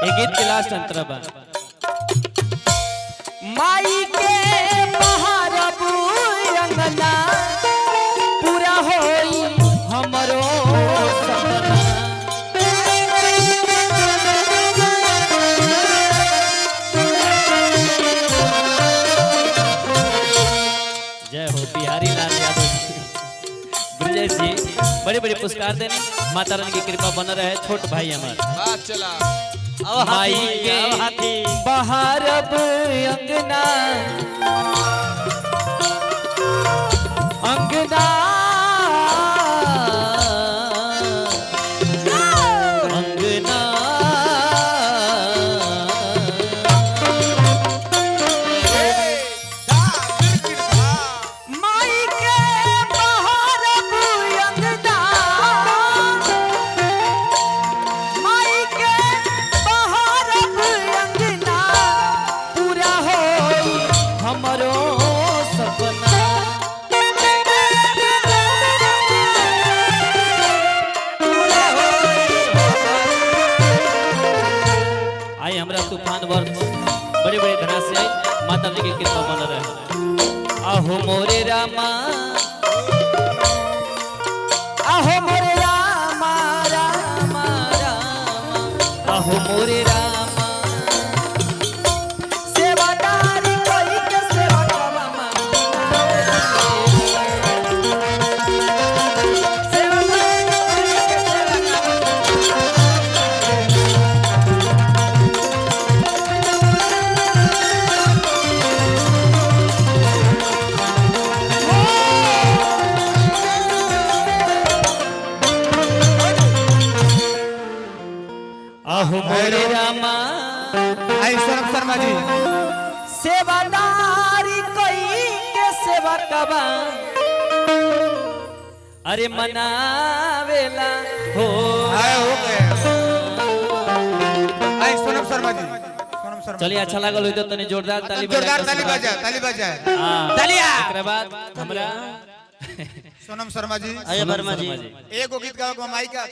एक गीत के लास्ट अंतरा बा माई के बहारब अंगना पूरा होई हमरो सपना। जय हो बिहारी लाल यादव जी ब्रजेश जी बड़े बड़े पुरस्कार देने माता रानी की कृपा बन रहे छोट भाई हमारे बात चला माई के बहारब अंगना अंगना अंगना माई के बहारब अंगना माई के बहारब अंगना पूरा होई हमरो सपना। आई हमरा तूफान वर्ष बड़े बड़े धरा से आई माता जी की कृपा बन रहे आहो मोरे रामा आहो मोरे रामा रामा रामा आहो मोरे रामा सेवादारी कोई के सेवा करवा आहो मोरे रामा आई शर्म शर्मा जी सेवादारी कोई के सेवा करवा अरे मनावेला हो आए हो गए आई सोनम शर्मा जी सोनम शर्मा चलिए अच्छा लागल होई तो तनी जोरदार ताली जोरदार ताली बजाए हां तालिया एकरा बाद हमरा सोनम शर्मा जी सोनम शर्मा जी एगो गीत गाओ माई का